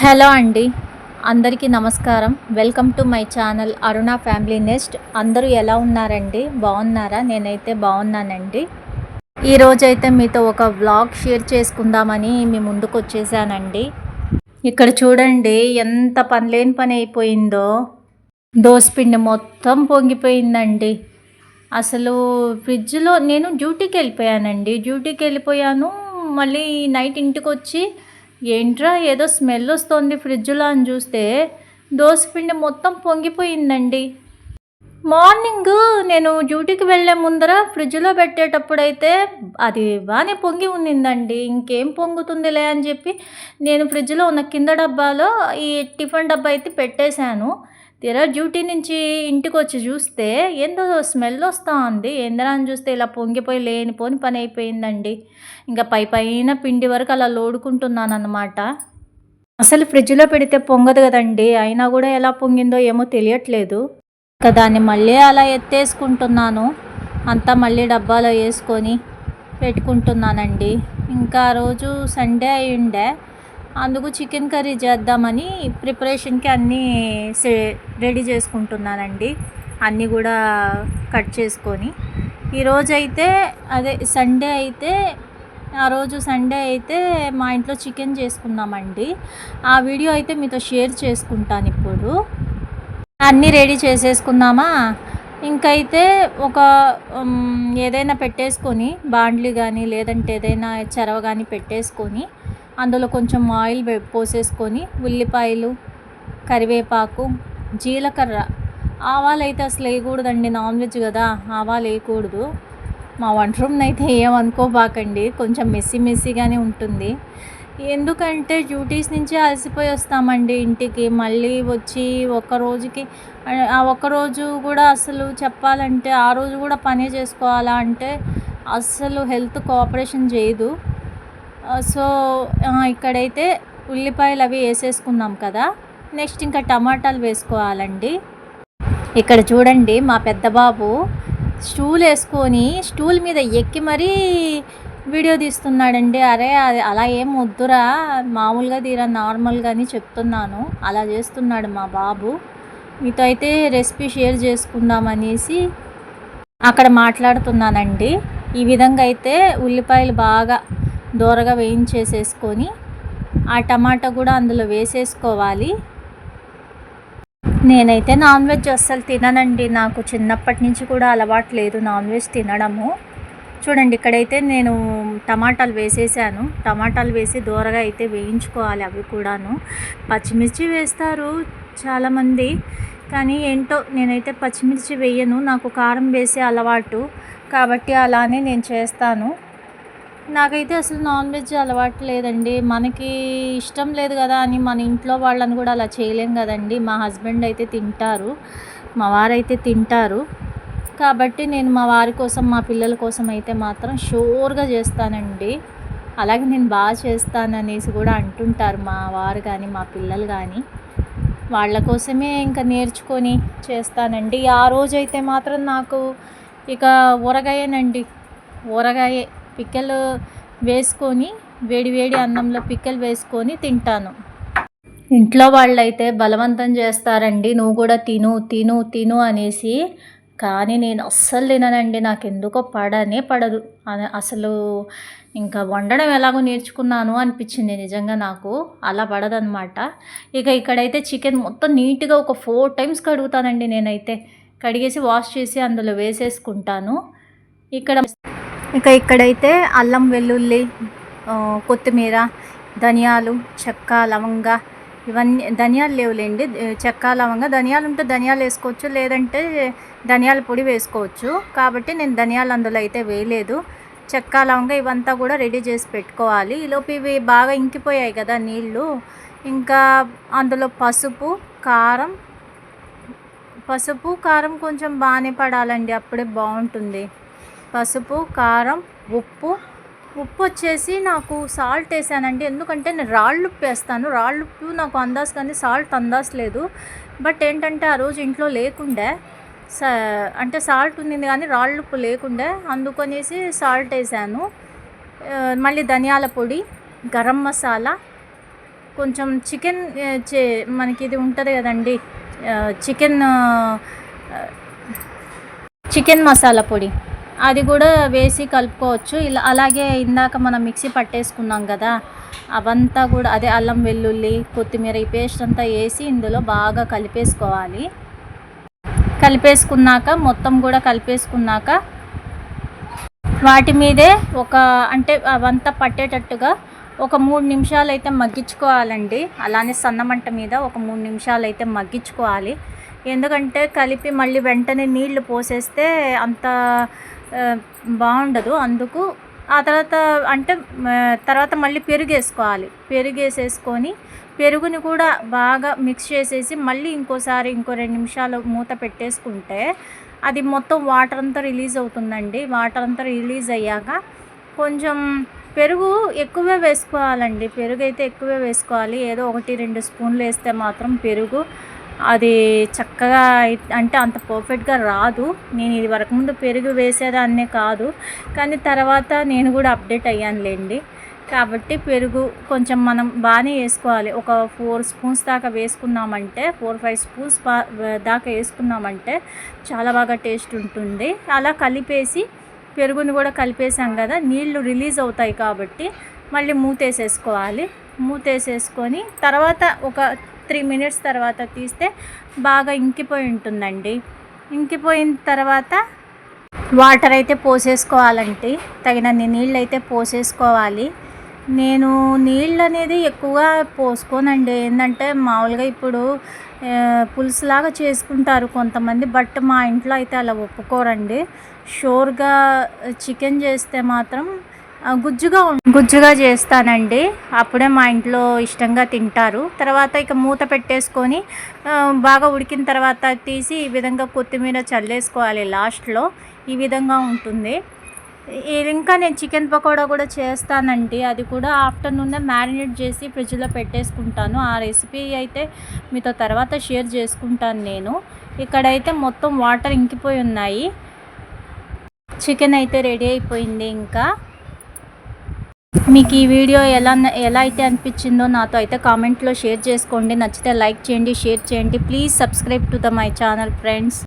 Hello అండి. అందరికీ నమస్కారం. Welcome to my channel Aruna Family Nest. అందరూ ఎలా ఉన్నారండి? బాగున్నారా? నేనైతే బాగున్నానండి. ఈరోజైతే మీతో ఒక వ్లాగ్ షేర్ చేసుకుందామని మీ ముందుకు వచ్చేసానండి. ఇక్కడ చూడండి ఎంత పనిలేని పని అయిపోయిందో. దోసపిండి మొత్తం పొంగిపోయిందండి. అసలు ఫ్రిడ్జ్లో నేను డ్యూటీకి వెళ్ళిపోయాను. మళ్ళీ నైట్ ఇంటికి వచ్చి ఏంట్రా ఏదో స్మెల్ వస్తుంది ఫ్రిడ్జ్లో అని చూస్తే దోసపిండి మొత్తం పొంగిపోయిందండి. మార్నింగ్ నేను డ్యూటీకి వెళ్ళే ముందర ఫ్రిడ్జ్లో పెట్టేటప్పుడైతే అది బాగానే పొంగి ఉన్నిందండి. ఇంకేం పొంగుతుందిలే అని చెప్పి నేను ఫ్రిడ్జ్లో ఉన్న కింద డబ్బాలో ఈ టిఫిన్ డబ్బా అయితే పెట్టేశాను. తీరా డ్యూటీ నుంచి ఇంటికి వచ్చి చూస్తే ఏందో స్మెల్ వస్తూ ఉంది. ఏందరా అని చూస్తే ఇలా పొంగిపోయి లేనిపోని పని అయిపోయిందండి. ఇంకా పైన పిండి వరకు అలా లోడుకుంటున్నాను అన్నమాట. అసలు ఫ్రిడ్జ్లో పెడితే పొంగదు కదండి, అయినా కూడా ఎలా పొంగిందో ఏమో తెలియట్లేదు. ఇంకా దాన్ని మళ్ళీ అలా ఎత్తేసుకుంటున్నాను. అంతా మళ్ళీ డబ్బాలో వేసుకొని పెట్టుకుంటున్నానండి. ఇంకా ఆ రోజు సండే అయి ఉండే, అందుకు చికెన్ కర్రీ చేద్దామని ప్రిపరేషన్కి అన్నీ రెడీ చేసుకుంటున్నానండి. అన్నీ కూడా కట్ చేసుకొని ఈరోజైతే ఆ రోజు సండే అయితే మా ఇంట్లో చికెన్ చేసుకున్నామండి. ఆ వీడియో అయితే మీతో షేర్ చేసుకుంటాను. ఇప్పుడు అన్నీ రెడీ చేసేసుకుందామా. ఇంకైతే ఒక ఏదైనా పెట్టేసుకొని బాండ్లీ కానీ లేదంటే ఏదైనా చెరవ కానీ పెట్టేసుకొని అందులో కొంచెం ఆయిల్ పోసేసుకొని ఉల్లిపాయలు, కరివేపాకు, జీలకర్ర, ఆవాలు అయితే అసలు వేయకూడదండి, నాన్ వెజ్ కదా, ఆవాలు వేయకూడదు. మా వంట రూమ్ని అయితే ఏమనుకోబాకండి, కొంచెం మెస్సీగానే ఉంటుంది. ఎందుకంటే డ్యూటీస్ నుంచి అలసిపోయి వస్తామండి ఇంటికి. మళ్ళీ వచ్చి ఆ ఒక్కరోజు కూడా అసలు చెప్పాలంటే ఆ రోజు కూడా పనే చేసుకోవాలా అంటే అస్సలు హెల్త్ కోఆపరేషన్ చేయదు. సో ఇక్కడైతే ఉల్లిపాయలు అవి వేసేసుకున్నాం కదా. నెక్స్ట్ ఇంకా టమాటాలు వేసుకోవాలండి. ఇక్కడ చూడండి మా పెద్ద బాబు స్టూల్ వేసుకొని స్టూల్ మీద ఎక్కి మరీ వీడియో తీస్తున్నాడండి. అరే అది అలా ఏం వద్దురా, మామూలుగా తీరా, నార్మల్గాని చెప్తున్నాను. అలా చేస్తున్నాడు మా బాబు. మీతో అయితే రెసిపీ షేర్ చేసుకుందామనేసి అక్కడ మాట్లాడుతున్నానండి. ఈ విధంగా అయితే ఉల్లిపాయలు బాగా దోరగా వేయించేసేసుకొని ఆ టమాటా కూడా అందులో వేసేసుకోవాలి. నేనైతే నాన్ వెజ్ అస్సలు తిననండి. నాకు చిన్నప్పటి నుంచి కూడా అలవాటు లేదు నాన్ వెజ్ తినడము. చూడండి ఇక్కడైతే నేను టమాటాలు వేసేసాను. టమాటాలు వేసి దోరగా అయితే వేయించుకోవాలి. అవి కూడాను పచ్చిమిర్చి వేస్తారు చాలామంది, కానీ ఏంటో నేనైతే పచ్చిమిర్చి వేయను. నాకు కారం వేసే అలవాటు కాబట్టి అలానే నేను చేస్తాను. నాకైతే అసలు నాన్ వెజ్ అలవాటు లేదండి. మనకి ఇష్టం లేదు కదా అని మన ఇంట్లో వాళ్ళని కూడా అలా చేయలేం కదండి. మా హస్బెండ్ అయితే తింటారు, మా వారైతే తింటారు. కాబట్టి నేను మా వారి కోసం, మా పిల్లల కోసం అయితే మాత్రం షూర్గా చేస్తానండి. అలాగే నేను బాగా చేస్తాననేసి కూడా అంటుంటారు మా వారు కానీ మా పిల్లలు కానీ. వాళ్ళ కోసమే ఇంకా నేర్చుకొని చేస్తానండి. ఆ రోజైతే మాత్రం నాకు ఇక ఊరగాయే పిక్కలు వేసుకొని వేడి అన్నంలో పిక్కలు వేసుకొని తింటాను. ఇంట్లో వాళ్ళైతే బలవంతం చేస్తారండి, నువ్వు కూడా తిను అనేసి. కానీ నేను అస్సలు తిననండి. నాకు ఎందుకో పడదు. అసలు ఇంకా వండడం ఎలాగో నేర్చుకున్నాను అనిపించింది నిజంగా. నాకు అలా పడదనమాట. ఇక్కడైతే చికెన్ మొత్తం నీట్గా ఒక 4 times కడుగుతానండి. నేనైతే కడిగేసి వాష్ చేసి అందులో వేసేసుకుంటాను. ఇక్కడైతే అల్లం వెల్లుల్లి, కొత్తిమీర, ధనియాలు, చెక్క, లవంగ, ఇవన్నీ ధనియాలు లేవులేండి, చెక్క, లవంగ. ధనియాలు ఉంటే ధనియాలు వేసుకోవచ్చు, లేదంటే ధనియాల పొడి వేసుకోవచ్చు. కాబట్టి నేను ధనియాలు అందులో అయితే వేయలేదు. చెక్క, లవంగ ఇవంతా కూడా రెడీ చేసి పెట్టుకోవాలి. ఈలోపు ఇవి బాగా ఇంకిపోయాయి కదా నీళ్ళు. ఇంకా అందులో పసుపు కారం కొంచెం బాగానే పడాలండి, అప్పుడే బాగుంటుంది. పసుపు, కారం, ఉప్పు వచ్చేసి నాకు సాల్ట్ వేసానండి. ఎందుకంటే నేను రాళ్ళుప్పు వేస్తాను. రాళ్ళుప్పు నాకు అందాజ్, కానీ సాల్ట్ అందాజ్ లేదు. బట్ ఏంటంటే ఆ రోజు ఇంట్లో లేకుండే, అంటే సాల్ట్ ఉంది కానీ రాళ్ళుప్పు లేకుండే, అందుకనేసి సాల్ట్ వేసాను. మళ్ళీ ధనియాల పొడి, గరం మసాలా, కొంచెం చికెన్ మనకి ఇది ఉంటుంది కదండి, చికెన్ చికెన్ మసాలా పొడి అది కూడా వేసి కలుపుకోవచ్చు. ఇలా అలాగే ఇందాక మనం మిక్సీ పట్టేసుకున్నాం కదా, అవంతా కూడా అదే అల్లం వెల్లుల్లి కొత్తిమీర ఈ పేస్ట్ అంతా వేసి ఇందులో బాగా కలిపేసుకోవాలి. కలిపేసుకున్నాక మొత్తం కూడా కలిపేసుకున్నాక వాటి మీదే అంటే అవంతా పట్టేటట్టుగా ఒక 3 నిమిషాలు అయితే మగ్గించుకోవాలండి. అలానే సన్నమంట మీద ఒక 3 నిమిషాలు అయితే మగ్గించుకోవాలి. ఎందుకంటే కలిపి మళ్ళీ వెంటనే నీళ్లు పోసేస్తే అంత బాగుండదు. అందుకు ఆ తర్వాత మళ్ళీ పెరుగేసుకోవాలి. పెరుగేసేసుకొని పెరుగుని కూడా బాగా మిక్స్ చేసేసి మళ్ళీ ఇంకో 2 నిమిషాలు మూత పెట్టేసుకుంటే అది మొత్తం వాటర్ అంతా రిలీజ్ అవుతుందండి. వాటర్ అంతా రిలీజ్ అయ్యాక కొంచెం పెరుగు ఎక్కువే వేసుకోవాలండి. పెరుగు అయితే ఎక్కువే వేసుకోవాలి. ఏదో 1-2 స్పూన్లు వేస్తే మాత్రం పెరుగు అది చక్కగా అంటే అంత పర్ఫెక్ట్గా రాదు. నేను ఇది వరకు ముందు పెరుగు వేసేదాన్నే కాదు, కానీ తర్వాత నేను కూడా అప్డేట్ అయ్యానులేండి. కాబట్టి పెరుగు కొంచెం మనం బాగానే వేసుకోవాలి. ఒక 4 స్పూన్స్ దాకా వేసుకున్నామంటే 4-5 స్పూన్స్ దాకా వేసుకున్నామంటే చాలా బాగా టేస్ట్ ఉంటుంది. అలా కలిపేసి పెరుగుని కూడా కలిపేసాం కదా, నీళ్లు రిలీజ్ అవుతాయి కాబట్టి మళ్ళీ మూతేసేసుకోవాలి. మూతేసేసుకొని తర్వాత ఒక 3 మినిట్స్ తర్వాత తీస్తే బాగా ఇంకిపోయి ఉంటుందండి. ఇంకిపోయిన తర్వాత వాటర్ అయితే పోసేసుకోవాలంటే తగినన్ని నీళ్ళు అయితే పోసేసుకోవాలి. నేను నీళ్ళు అనేది ఎక్కువగా పోసుకోనండి. ఏంటంటే మామూలుగా ఇప్పుడు పులుసులాగా చేసుకుంటారు కొంతమంది, బట్ మా ఇంట్లో అయితే అలా ఒప్పుకోరండి. షోర్గా చికెన్ చేస్తే మాత్రం గుజ్జుగా చేస్తానండి. అప్పుడే మా ఇంట్లో ఇష్టంగా తింటారు. తర్వాత ఇక మూత పెట్టేసుకొని బాగా ఉడికిన తర్వాత తీసి ఈ విధంగా కొత్తిమీర చల్లేసుకోవాలి లాస్ట్లో. ఈ విధంగా ఉంటుంది. ఇంకా నేను చికెన్ పకోడా కూడా చేస్తానండి. అది కూడా ఆఫ్టర్నూనే మ్యారినేట్ చేసి ఫ్రిడ్జ్లో పెట్టేసుకుంటాను. ఆ రెసిపీ అయితే మీతో తర్వాత షేర్ చేసుకుంటాను నేను. ఇక్కడైతే మొత్తం వాటర్ ఇంకిపోయి ఉన్నాయి. చికెన్ అయితే రెడీ అయిపోయింది. ఇంకా మీకు ఈ వీడియో ఎలా అయితే అనిపించిందో నాతో అయితే కామెంట్లో షేర్ చేసుకోండి. నచ్చితే లైక్ చేయండి, షేర్ చేయండి. Please subscribe to my channel friends.